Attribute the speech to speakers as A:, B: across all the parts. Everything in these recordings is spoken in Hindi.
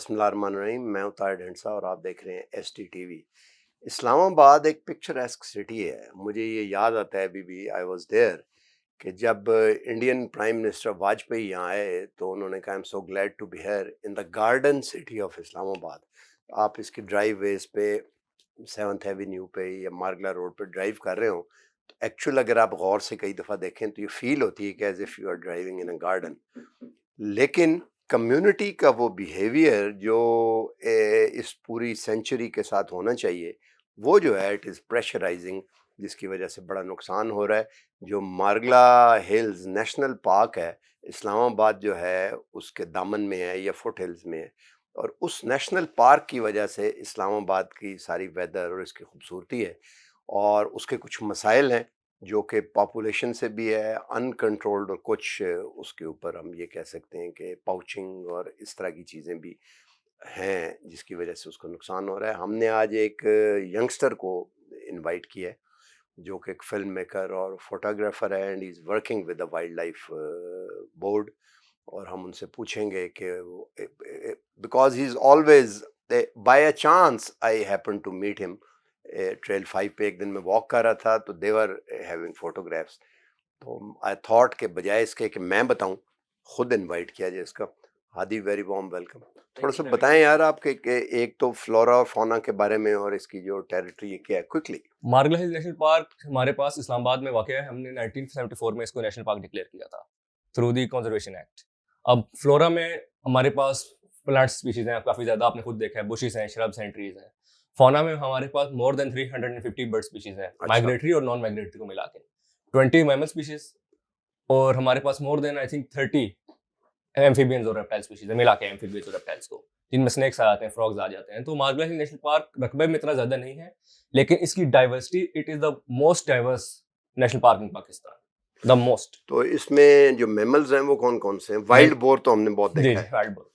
A: बिस्मिल्लाहिर्रहमानिर्रहीम। मैं उतार ढंडसा और आप देख रहे हैं ST TV। इस्लामाबाद एक पिक्चरेस्क सिटी है। मुझे ये याद आता है अभी भी, आई वाज देयर, कि जब इंडियन प्राइम मिनिस्टर वाजपेयी यहाँ आए तो उन्होंने कहा I am so glad to be here in the garden city of Islamabad. आप इसकी ड्राइव वेज पे, 7th एवेन्यू पे या मार्गला रोड पे ड्राइव कर रहे हो तो एक्चुअल अगर आप गौर से कई दफ़ा देखें तो ये फील होती है कि as if you are driving in a garden. लेकिन कम्युनिटी का वो बिहेवियर जो इस पूरी सेंचुरी के साथ होना चाहिए, वो जो है इट इज़ प्रेशराइजिंग, जिसकी वजह से बड़ा नुकसान हो रहा है। जो मार्गला हिल्स नेशनल पार्क है, इस्लामाबाद जो है उसके दामन में है या फुट हिल्स में है, और उस नेशनल पार्क की वजह से इस्लामाबाद की सारी वेदर और इसकी खूबसूरती है। और उसके कुछ मसाइल हैं जो कि पॉपुलेशन से भी है, अनकंट्रोल्ड, और कुछ उसके ऊपर हम ये कह सकते हैं कि पाउचिंग और इस तरह की चीज़ें भी हैं जिसकी वजह से उसको नुकसान हो रहा है। हमने आज एक यंगस्टर को इनवाइट किया है जो कि एक फिल्म मेकर और फोटोग्राफर है, and is working with the wild life board. और हम उनसे पूछेंगे कि because he is always, by a chance I happen to meet him trail 5 पे। एक दिन मैं वॉक कर रहा था तो देवर हैविंग फोटोग्राफ्स, तो आई थॉट के बजाय इसके कि मैं बताऊं, खुद इनवाइट किया जाए इसका। Hadi, very warm welcome. थोड़ा सा बताएं यार आपके कि एक तो फ्लोरा और फौना के बारे में और इसकी जो टेरिटरी है क्या है, क्विकली।
B: मार्गला हिल नेशनल पार्क हमारे पास इस्लामाबाद में वाक़ है। हमने 1974 में इसको नेशनल पार्क डिक्लेयर किया था थ्रू दी कंजर्वेशन एक्ट। अब फ्लोरा में हमारे पास प्लांट स्पीशीज हैं काफ़ी ज़्यादा, आपने खुद देखा है, बुशेस हैं, श्रब्स हैं, ट्रीज हैं। फौना में हमारे पास मोर देन 350 बर्ड स्पीशीज हैं,
A: अच्छा।
B: माइग्रेटरी और नॉन माइग्रेटरी को मिला के 20 मैमल स्पीशीज, और हमारे पास more than I think 30 amphibians और रेप्टाइल स्पीशीज है, मिला के एम्फीबियंस और रेप्टाइल्स को, जिनमें स्नेक्स आ जाते हैं, फ्रॉग्स आ जाते हैं। तो मार्गला हिल नेशनल पार्क रकबे में इतना ज़्यादा नहीं है, लेकिन इसकी diversity, it is the most diverse national park in Pakistan, the most.
A: तो इसमें जो मैमल्स हैं वो कौन कौन से हैं? वाइल्ड बोर तो हमने बहुत
B: जी
A: देखा
B: जी,
A: है।
B: Wild boar.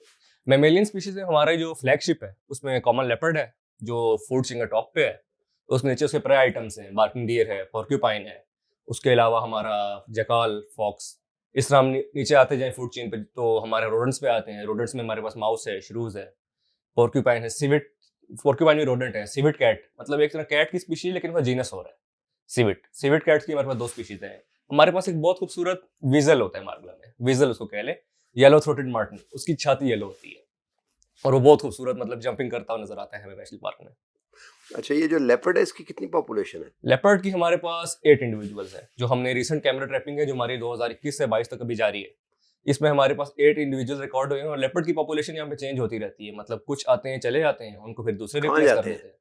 B: मैमेलियन स्पीशीज है हमारा जो फ्लैगशिप है, उसमें कॉमन लेपर्ड है जो फूड सिंगर टॉप पे है। उसके नीचे उसके प्राय आइटम्स हैं, बार्किंग डियर है, पोर्क्यूपाइन है। उसके अलावा हमारा जैकाल, फॉक्स। इस तरह हम नीचे आते जाएं फूड चेन पे तो हमारे रोडेंट्स पे आते हैं। रोडेंट्स में हमारे पास माउस है, श्रूज है, पोर्क्यूपाइन है, सिविट। पोर्क्यूपाइन भी रोडेंट है। सिविट कैट, मतलब एक तरह कैट की स्पीशीज लेकिन उसका जीनस हो रहा है सिविट। सिविट कैट्स की हमारे पास 2 स्पीशीज हैं। हमारे पास एक बहुत खूबसूरत विजल होता है मार्गला में, विजल उसको कह ले, येलो थ्रोटेड मार्टिन। उसकी छाती येलो होती है और वो बहुत खूबसूरत, मतलब जंपिंग करता हुआ नजर आता है हमें नेशनल पार्क में।
A: अच्छा, ये जो लेपर्ड है इसकी कितनी पॉपुलेशन है?
B: लेपर्ड की हमारे पास 8 इंडिविजुअल्स हैं, जो हमने रिसेंट कैमरा ट्रैपिंग है जो हमारी 2021 से 22 तक अभी जारी है। इसमें हमारे पास 8 इंडिविजुअल रिकॉर्ड हुए हैं। और लेपर्ड की पॉपुलेशन यहाँ पे चेंज होती रहती है, मतलब कुछ आते हैं चले जाते हैं, उनको फिर दूसरे
A: कहाँ
B: रिप्लेस कर
A: जाते हैं?
B: देते हैं।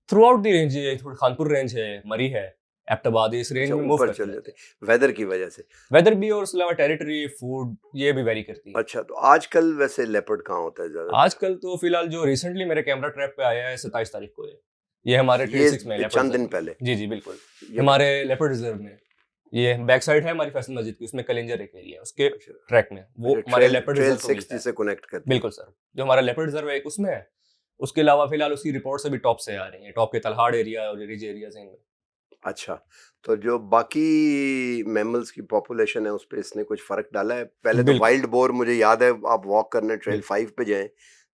B: थ्रू आउट दी रेंज है, खानपुर रेंज है, मरी है, एबटाबाद, इस रेंज
A: अच्छा,
B: में मूव
A: ऊपर
B: करते
A: चल
B: रहते
A: जाते
B: हैं।
A: हैं वेदर की वजह से।
B: वेदर भी और उसके अलावा टेरिटरी, फूड, ये भी वेरी करती है।
A: अच्छा, तो आजकल वैसे लेपर्ड कहाँ होता है ज्यादातर?
B: आजकल तो फिलहाल जो रिसेंटली मेरे कैमरा ट्रैप पे आया है 27 तारीख को, ये हमारे ट्रेल
A: ये
B: 6 में लेपर्ड
A: चंद
B: रिजर्व
A: दिन
B: में।
A: पहले।
B: जी जी बिल्कुल,
A: ये
B: हमारे लेपर्ड रिजर्व में। ये बैक साइड है हमारी फैसल मस्जिद की, उसमें कलिंजर एक एरिया है, उसके
A: अच्छा।
B: ट्रैक में वो
A: अच्छा,
B: हमारे
A: ट्रेल
B: लेपर्ड
A: ट्रेल
B: रिजर्व को
A: 6
B: मिलता है।
A: जिसे कनेक्ट करती है।
B: बिल्कुल सर, जो हमारा लेपर्ड रिजर्व है एक उसमें है। उसके अलावा फिलहाल उसकी रिपोर्ट्स अभी टॉप से आ रही हैं, टॉप के तलहाड़ एरिया और रिज एरियाज हैं इनमें।
A: अच्छा, तो जो बाकी मैमल्स की पॉपुलेशन है उस पे इसने कुछ फ़र्क डाला है? पहले तो
B: बिल्कुल
A: वाइल्ड बोर, मुझे याद है आप वॉक करने ट्रेल
B: बिल्कुल।
A: 5 पे जाएं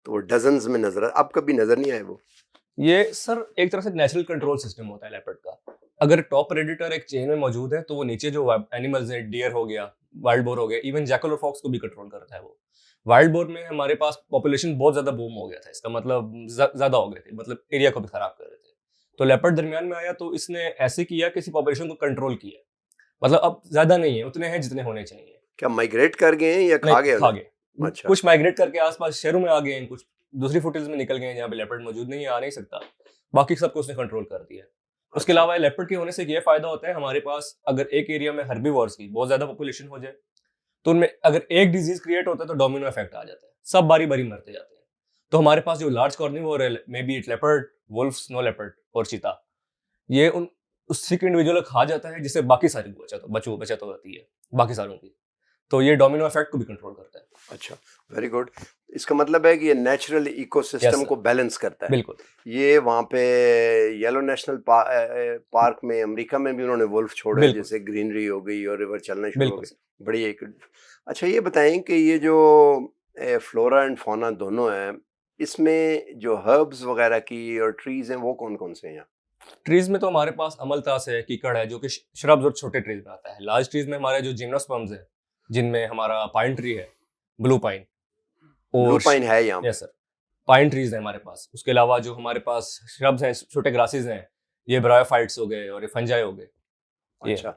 A: तो वो डजन्स में नजर, अब कभी नजर नहीं आए वो?
B: ये सर एक तरह से नेचुरल कंट्रोल सिस्टम होता है लेपर्ड का। अगर टॉप प्रेडेटर एक चेन में मौजूद है तो वो नीचे जो एनिमल्स हैं, डियर हो गया, वाइल्ड बोर हो गया, इवन जैकल और फॉक्स को भी कंट्रोल करता है वो। वाइल्ड बोर में हमारे पास पॉपुलेशन बहुत ज्यादा बूम हो गया था, इसका मतलब ज्यादा हो गए थे, मतलब एरिया को भी खराब कर रहे थे। तो लेपर्ड दरमियान में आया तो इसने ऐसे किया कि इसी पॉपुलेशन को कंट्रोल किया। मतलब अब ज्यादा नहीं है, उतने हैं जितने होने चाहिए।
A: क्या माइग्रेट कर गए हैं या
B: नहीं,
A: खा गए
B: खा
A: उन्हें?
B: गए।
A: अच्छा।
B: कुछ माइग्रेट करके आसपास शहरों में आ गए हैं, कुछ दूसरी फुटहिल्स में निकल गए हैं जहाँ पे लेपर्ड मौजूद नहीं है, आ नहीं सकता। बाकी सबको उसने कंट्रोल कर दिया। उसके
A: अच्छा।
B: अलावा लेपर्ड के होने से ये फायदा होता है हमारे पास, अगर एक एरिया में हर्बीवोर्स की बहुत ज्यादा पॉपुलेशन हो जाए तो उनमें अगर एक डिजीज क्रिएट होता है तो डोमिनो इफेक्ट आ जाता है, सब बारी बारी मरते जाते हैं। तो हमारे पास जो लार्ज कार्निवोर है, may be it leopard, wolf, snow leopard और चीता, ये उन उस सिक इंडिविजुअल को खा जाता है, जिससे बाकी सारी बचत हो जाती है बाकी सारों की। तो ये डोमिनो इफेक्ट को भी कंट्रोल करता है।
A: अच्छा, वेरी गुड। इसका मतलब है कि ये नेचुरल
B: यस
A: इकोसिस्टम
B: सर,
A: को बैलेंस करता है।
B: बिल्कुल
A: ये वहाँ पे येलो नेशनल पार्क में अमेरिका में भी उन्होंने वुल्फ छोड़े,
B: बिल्कुल
A: जैसे ग्रीनरी हो गई और रिवर चलना शुरू हो
B: बिल्कुल सर।
A: गई। बड़ी एक। अच्छा, ये बताएं कि ये जो फ्लोरा एंड फौना दोनों हैं, इसमें जो हर्ब्स वगैरह की और ट्रीज हैं वो कौन कौन से हैं यहाँ?
B: ट्रीज में तो हमारे पास अमलतास है, कीकड़ है, जो कि श्रब्स और छोटे ट्रीज में आता है। लार्ज ट्रीज में हमारे जो जिम्नोस्पर्म्स है, जिनमें हमारा पाइन ट्री है, ब्लू पाइन,
A: ब्लू
B: और
A: पाइन है यहाँ पे?
B: यस सर, पाइन ट्रीज है हमारे पास। उसके अलावा जो हमारे पास श्रब्स हैं, छोटे ग्रासेस हैं, ये ब्रायोफाइट्स हो गए और ये फंजाई हो गए। ये
A: अच्छा,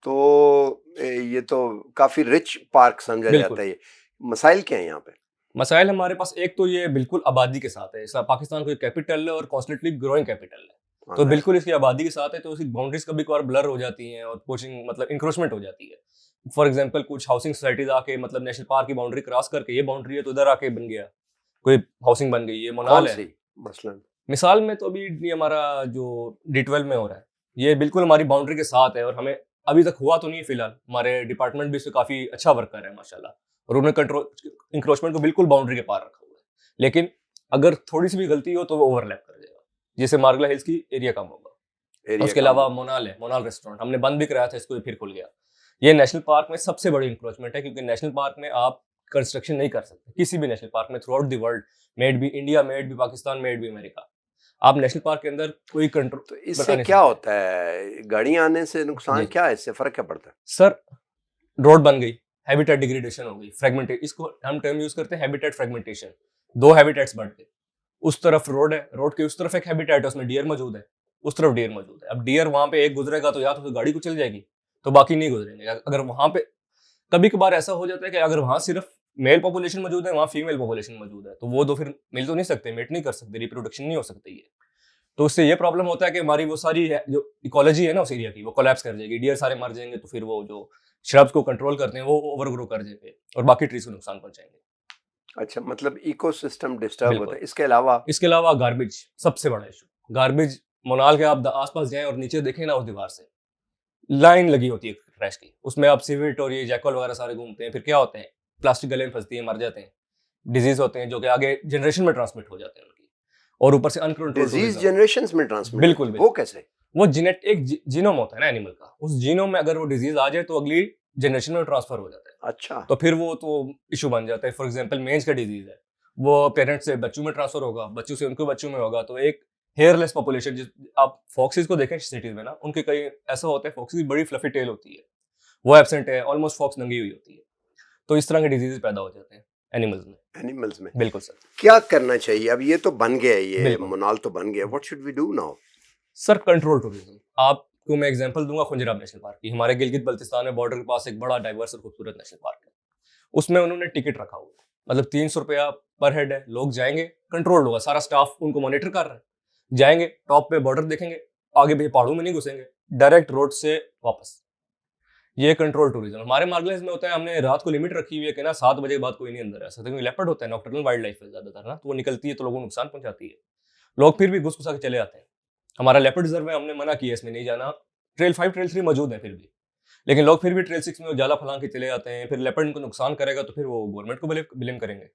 A: तो ये तो काफी रिच पार्क समझा
B: बिल्कुल।
A: जाता है ये। मसाइल क्या है यहाँ पे?
B: मसाइल हमारे पास, एक तो ये बिल्कुल आबादी के साथ है। पाकिस्तान कोई कैपिटल है और कॉन्स्टेंटली ग्रोइंग कैपिटल है,
A: हाँ,
B: तो
A: जाहिर
B: बिल्कुल इसकी आबादी के साथ है, तो उसकी बाउंड्रीज कभी कभार ब्लर हो जाती हैं और पोचिंग मतलब इंक्रोचमेंट हो जाती है। फॉर एग्जांपल कुछ हाउसिंग सोसाइटीज आके मतलब नेशनल पार्क की बाउंड्री क्रॉस करके, ये बाउंड्री है तो इधर आके बन गया, कोई हाउसिंग बन गई। ये
A: कौन
B: मोनाल है
A: सी मसलन?
B: मिसाल में, तो अभी ये हमारा जो D12 में हो रहा है, ये बिल्कुल हमारी बाउंड्री के साथ है, और हमें अभी तक हुआ तो नहीं है फिलहाल। हमारे डिपार्टमेंट भी इस पे काफी अच्छा वर्क कर रहे हैं माशाल्लाह, और उन्होंने कंट्रोल इंक्रोचमेंट को बिल्कुल बाउंड्री के पार रखा हुआ है। लेकिन अगर थोड़ी सी भी गलती हो तो वो ओवरलैप कर जाएगा, जैसे मार्गला हिल्स की एरिया कम होगा।
A: एरिया
B: उसके
A: कम
B: अलावा
A: होगा।
B: मोनाल है, मोनाल रेस्टोरेंट हमने बंद भी कराया था, इसको फिर खुल गया। ये नेशनल पार्क में सबसे बड़ी इंक्रोचमेंट है, क्योंकि नेशनल पार्क में आप कंस्ट्रक्शन नहीं कर सकते किसी भी नेशनल पार्क में through out the world, made भी इंडिया, मेड भी पाकिस्तान, मेड भी अमेरिका। आप नेशनल पार्क के अंदर कोई कंट्रोल
A: तो
B: बता
A: इससे
B: नहीं
A: क्या
B: सकते।
A: होता है? गाड़ियां आने से नुकसान
B: जी
A: क्या है? इससे फर्क क्या पड़ता है?
B: सर, रोड बन गई, हैबिटेट डिग्रेडेशन हो गई, फ्रेगमेंटेशन, इसको हम टर्म यूज करते हैं हैबिटेट फ्रेगमेंटेशन। दो हैबिटेट्स बढ़ गए, उस तरफ रोड है, रोड के उस तरफ एक हैबिटेट है, उसमें डियर मौजूद है, उस तरफ डियर मौजूद है। अब डियर वहां पे एक गुजरेगा तो या तो गाड़ी को चल जाएगी, तो बाकी नहीं गुजरेंगे। अगर वहां पे कभी कभार ऐसा हो जाता है कि अगर वहां सिर्फ मेल पॉपुलेशन मौजूद है, वहां फीमेल पॉपुलेशन मौजूद है, तो वो दो फिर मिल तो नहीं सकते, मेट नहीं कर सकते, रिप्रोडक्शन नहीं हो सकती है। तो उससे ये प्रॉब्लम होता है कि हमारी वो सारी जो इकोलॉजी है ना उस एरिया की, वो कोलैप्स कर जाएगी, डियर सारे मर जाएंगे, तो फिर वो जो श्रब्स को कंट्रोल करते हैं वो ओवर ग्रो कर जाएंगे और बाकी ट्रीज को नुकसान पहुंचाएंगे।
A: अच्छा, मतलब इकोसिस्टम डिस्टर्ब होता
B: बिल्कुल।
A: है। इसके अलावा
B: इसके अलावा गार्बेज सबसे बड़ा इशू। गार्बेज, मोनाल के आप आसपास जाएं और नीचे देखें ना, उस दीवार से लाइन लगी होती है ट्रैश की, उसमें आप सिविट और ये जैकल वगैरह सारे घूमते हैं। फिर क्या होते हैं, प्लास्टिक गले में फंसती है, मर जाते हैं, डिजीज होते हैं जो कि आगे जनरेशन में ट्रांसमिट हो जाते हैं उनकी, और ऊपर से अनकंट्रोल
A: डिजीज
B: टूरिज्म।
A: जनरेशंस में ट्रांसमिट
B: बिल्कुल
A: होती है, वो
B: बिल्कुल।
A: कैसे?
B: वो जीनेट एक जीनोम होता है ना एनिमल का, उस जीनोम में अगर वो डिजीज आ जाए तो अगली जनरेशन में ट्रांसफर हो जाता है,
A: अच्छा,
B: तो फिर वो तो इशू बन जाता है। फॉर एग्जांपल मेंज का डिजीज है, वो पेरेंट्स से बच्चों में ट्रांसफर होगा, बच्चों से उनके बच्चों में होगा, तो एक हेयरलेस पॉपुलेशन। जिस आप फॉक्सेस को देखें सिटीज में ना, उनके कई ऐसा होता है, फॉक्सेस की बड़ी फ्लफी टेल होती है, वो एब्सेंट है, ऑलमोस्ट फॉक्स नंगी हुई होती है, तो इस तरह के डिजीज पैदा हो जाते हैं एनिमल्स में।
A: एनिमल्स में।
B: बिल्कुल सर।
A: क्या करना चाहिए? अब ये तो बन गया, ये
B: बिल्कुल
A: मोनाल तो बन गया, what should we do now?
B: Sir, control tourism. आपको मैं एग्जांपल दूंगा खुंजराब नेशनल पार्क की। हमारे गिलगित बल्तिस्तान में बॉर्डर के पास एक बड़ा डाइवर्स और खूबसूरत नेशनल पार्क है। उसमें उन्होंने टिकट रखा हुआ है, मतलब 300 रुपया पर हेड है। लोग जाएंगे, कंट्रोल होगा, सारा स्टाफ उनको मॉनिटर कर रहा है, जाएंगे टॉप पे बॉर्डर देखेंगे, आगे भी पहाड़ों में नहीं घुसेंगे, डायरेक्ट रोड से वापस। ये कंट्रोल टूरिज्म हमारे मार्गलेस में होता है। हमने रात को लिमिट रखी हुई है कि ना 7 बजे के बाद कोई नहीं अंदर आ सकता, क्योंकि लेपर्ड होता है, नॉकटर्नल वाइल्ड लाइफ है ज्यादातर ना, तो वो निकलती है तो लोगों को नुकसान पहुंचाती है। लोग फिर भी घुस घुसा के चले आते हैं। हमारा लेपर्ड रिजर्व है, हमने मना किया इसमें नहीं जाना। ट्रेल 5 ट्रेल 3 मौजूद है फिर भी, लेकिन लोग फिर भी ट्रेल 6 में उजाला फलांग के चले आते हैं। फिर लेपर्ड इनको नुकसान करेगा तो फिर वो गवर्नमेंट को ब्लेम करेंगे।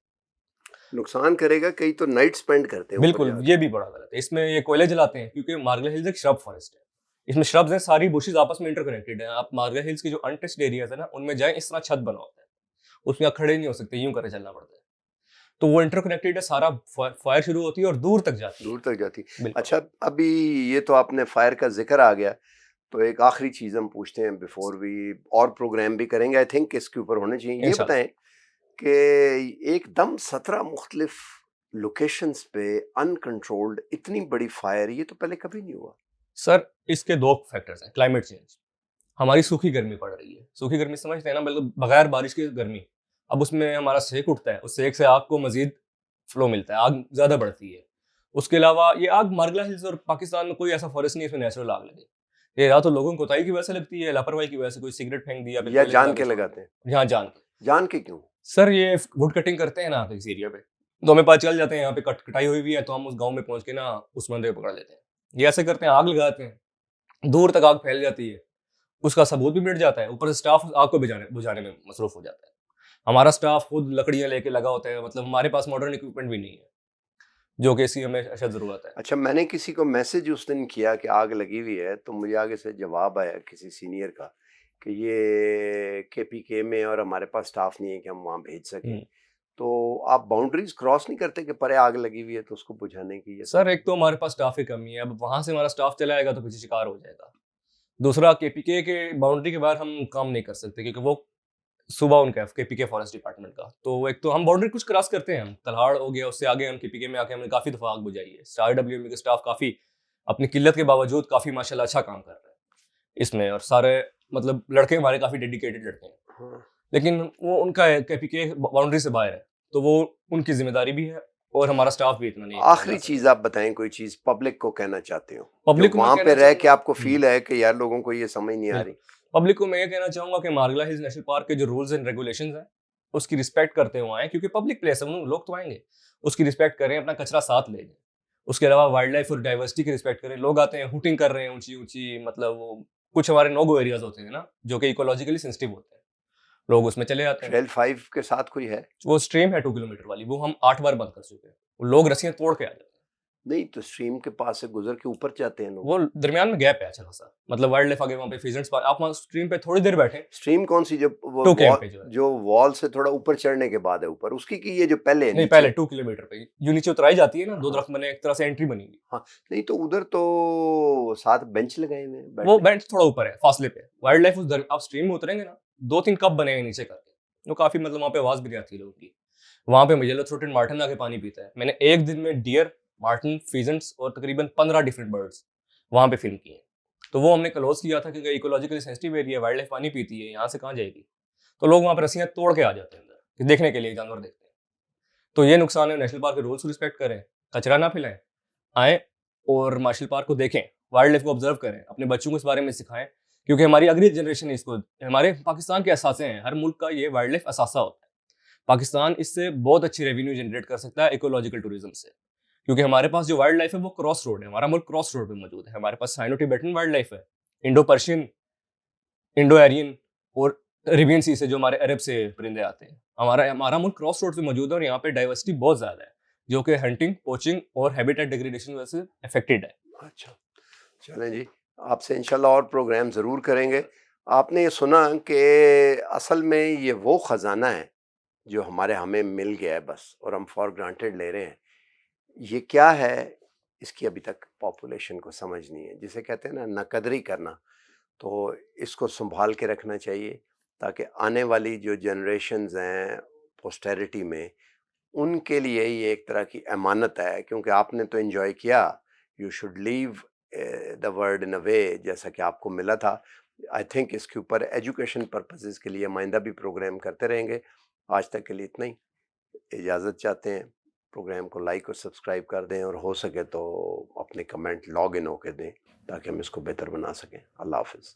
A: नुकसान करेगा, कई तो नाइट स्पेंड करते हैं ऊपर
B: बिल्कुल,
A: जाके।
B: ये भी बड़ा गलत है। इसमें ये कोयले जलाते हैं, क्योंकि मार्गला हिल्स एक श्रब फॉरेस्ट है, इसमें श्रब्स हैं, सारी बुशेस आपस में इंटरकनेक्टेड है। आप मार्गला हिल्स की जो अनटच्ड एरियाज है ना, उनमें जाएं, इस तरह छत बना होता है, उसमें आप खड़े नहीं हो सकते, यूं करे चलना पड़ता है। तो वो इंटरकनेक्टेड है, सारा फायर शुरू होती है और दूर तक जाती है।
A: दूर तक जाती।
B: बिल्कुल।
A: अच्छा, अभी ये तो आपने फायर का जिक्र आ गया, तो एक आखिरी चीज हम पूछते हैं बिफोर वी, और प्रोग्राम भी करेंगे आई थिंक इसके ऊपर होने चाहिए। ये
B: इंशाल्लाह।
A: बताएं कि एकदम 17 मुख्तलिफ लोकेशंस पे अनकंट्रोल्ड इतनी बड़ी फायर, ये तो पहले कभी नहीं हुआ।
B: सर, इसके दो फैक्टर्स हैं। क्लाइमेट चेंज, हमारी सूखी गर्मी पड़ रही है। सूखी गर्मी समझते हैं ना, मतलब बगैर बारिश की गर्मी। अब उसमें हमारा सेक उठता है, उस सेक से आग को मजीद फ्लो मिलता है, आग ज्यादा बढ़ती है। उसके अलावा ये आग मार्गला हिल्स और पाकिस्तान में कोई ऐसा फॉरेस्ट नहीं है इसमें नेचुरल आग लगे। ये या तो लोगों को कोताही की वजह से लगती है, लापरवाही की वजह से, कोई सिगरेट फेंक दिया, फिर
A: या
B: कोयले
A: जान
B: जला
A: के
B: छोड़
A: लगाते हैं?
B: दिया। यहाँ जान के।
A: जान के क्यों?
B: सर, ये वुड कटिंग करते हैं ना इस एरिया पे, तो हमें पता चल जाते हैं यहाँ पे कटाई हुई है, तो हम उस गांव में पहुंच के ना उस बंदे को पकड़ लेते हैं। ये ऐसे करते हैं, आग लगाते हैं, दूर तक आग फैल जाती है, उसका सबूत भी मिट जाता है, ऊपर से स्टाफ आग को बुझाने में मसरूफ हो जाता है। हमारा स्टाफ खुद लकड़ियां लेके लगा होता है, मतलब हमारे पास मॉडर्न इक्विपमेंट भी नहीं है, जो कि इसकी हमें अशद जरूरत है।
A: अच्छा, मैंने किसी को मैसेज उस दिन किया कि आग लगी हुई है, तो मुझे आगे से जवाब आया किसी सीनियर का कि ये KPK में और हमारे पास स्टाफ नहीं है कि हम वहाँ भेज सकें। तो आप बाउंड्रीज क्रॉस नहीं करते कि परे आग लगी हुई है तो उसको बुझाने की?
B: सर एक तो हमारे पास स्टाफ की कमी है, अब वहां से हमारा स्टाफ चला आएगा तो पीछे शिकार हो जाएगा। दूसरा, केपीके के बाउंड्री के बाहर हम काम नहीं कर सकते क्योंकि वो सुबह उनका है केपीके फॉरेस्ट डिपार्टमेंट का। तो एक तो हम बाउंड्री कुछ क्रॉस करते हैं, हम तलहाड़ हो गया, उससे आगे हम केपीके में आके हमने काफी दफा आग बुझाई है। स्टार डब्ल्यूएमई के स्टाफ काफी अपनी किल्लत के बावजूद काफी माशाल्लाह अच्छा काम कर रहे हैं इसमें, और सारे मतलब लड़के हमारे काफी डेडिकेटेड लड़के हैं।
A: हाँ।
B: लेकिन वो उनका केपीके बाउंड्री से बाहर है, तो वो उनकी जिम्मेदारी भी है और हमारा स्टाफ भी इतना नहीं है।
A: आखिरी चीज आप बताएं, कोई चीज पब्लिक को कहना चाहते हो,
B: पब्लिक
A: जो
B: को मैं
A: वहां
B: कहना
A: पे रह के
B: चाहूंगा,
A: आपको फील है कि यार लोगों को ये समझ नहीं आ रही?
B: पब्लिक को मैं ये कहना चाहूंगा कि मार्गला हिल्स नेशनल पार्क के जो रूल्स एंड रेगुलेशंस हैं उसकी रिस्पेक्ट करते हुए आए, क्योंकि पब्लिक प्लेस है, लोग तो आएंगे। उसकी रिस्पेक्ट करें, अपना कचरा साथ ले जाएं। उसके अलावा वाइल्ड लाइफ और डाइवर्सिटी की रिस्पेक्ट करें। लोग आते हैं, हुटिंग कर रहे हैं ऊंची ऊंची, मतलब वो कुछ हमारे नो गो एरियाज होते हैं ना जो कि इकोलॉजिकली सेंसिटिव होते हैं, लोग उसमें चले जाते हैं।
A: ट्रेल 5 के साथ कोई है?
B: वो स्ट्रीम है 2 किलोमीटर वाली, वो हम 8 बार बंद कर चुके हैं। वो लोग रस्सियां तोड़ के आ जाते हैं।
A: नहीं तो स्ट्रीम के पास से गुजर के ऊपर जाते हैं लोग।
B: वो दरमियान में गैप है अच्छा खासा, मतलब वाइल्ड लाइफ आगे वहाँ पे फिजेंट्स, आप वहाँ स्ट्रीम पे थोड़ी देर बैठे।
A: स्ट्रीम कौन सी? जो वो
B: 2 km
A: वॉल,
B: पे जो है,
A: जो वॉल से थोड़ा ऊपर चढ़ने के बाद है ऊपर उसकी, की ये जो पहले है
B: नहीं
A: नीचे?
B: पहले 2 किलोमीटर पे यूं नीचे उतराई जाती है ना, 2
A: हाँ।
B: दरख्त बने, एक तरह से एंट्री बनी हुई।
A: हाँ, नहीं तो उधर तो 7 बेंच लगाए हुए हैं
B: वो
A: बैठने।
B: बेंच थोड़ा ऊपर है फासले पे। वाइल्ड लाइफ आप स्ट्रीम में उतरेंगे ना, 2-3 कप बने हैं नीचे करके, वो काफी मतलब वहाँ पे आवाज भी नहीं आती है लोगों की। वहाँ पे येलो थ्रोटेड मार्टिन आके पानी पीता है। मैंने एक दिन में डियर, मार्टिन, फीजेंट्स और तकरीबन 15 डिफरेंट बर्ड्स वहाँ पे फिल्म किए। तो वो हमने क्लोज किया था क्योंकि ecologically sensitive area, wild life पानी पीती है, यहाँ से कहाँ जाएगी। तो लोग वहाँ पे रस्सियाँ तोड़ के आ जाते हैं अंदर कि देखने के लिए जानवर देखते हैं। तो ये नुकसान है। नेशनल पार्क के रूल्स रिस्पेक्ट करें, कचरा ना फैलाएं, आए और नेशनल पार्क को देखें, वाइल्ड लाइफ को ऑब्जर्व करें, अपने बच्चों को इस बारे में सिखाएं, क्योंकि हमारी अगली जनरेशन इसको, हमारे पाकिस्तान के असासे हैं, हर मुल्क का ये वाइल्ड लाइफ असासा होता है। पाकिस्तान इससे बहुत अच्छी रेवेन्यू जनरेट कर सकता है इकोलॉजिकल टूरिज्म से, क्योंकि हमारे पास जो वाइल्ड लाइफ है वो क्रॉस रोड है, हमारा मुल्क क्रॉस रोड पे मौजूद है। हमारे पास साइनो टिबेटन वाइल्ड लाइफ है, इंडो पर्शियन, इंडो एरियन और अरेबियन सी से जो हमारे अरब से परिंदे आते हैं। हमारा हमारा मुल्क क्रॉस रोड पे मौजूद है और यहाँ पे डाइवर्सिटी बहुत ज्यादा है, जो कि हंटिंग, पोचिंग और हैबिटेट डिग्रेडेशन वजह से अफेक्टेड है।
A: अच्छा, चलें जी, आपसे इंशाल्लाह और प्रोग्राम ज़रूर करेंगे। आपने ये सुना कि असल में ये वो ख़जाना है जो हमें मिल गया है बस, और हम फॉर ग्रांटेड ले रहे हैं। ये क्या है, इसकी अभी तक पॉपुलेशन को समझ नहीं है। जिसे कहते हैं ना नाकदरी करना, तो इसको संभाल के रखना चाहिए ताकि आने वाली जो जनरेशन्स हैं पोस्टेरिटी में, उनके लिए ये एक तरह की अमानत है। क्योंकि आपने तो एंजॉय किया, you should leave the world in a way जैसा कि आपको मिला था। आई थिंक इसके ऊपर एजुकेशन पर्पसेस के लिए आइंदा भी प्रोग्राम करते रहेंगे। आज तक के लिए इतना ही, इजाज़त चाहते हैं। प्रोग्राम को लाइक और सब्सक्राइब कर दें, और हो सके तो अपने कमेंट लॉग इन होकर दें ताकि हम इसको बेहतर बना सकें। अल्लाह हाफ़िज़।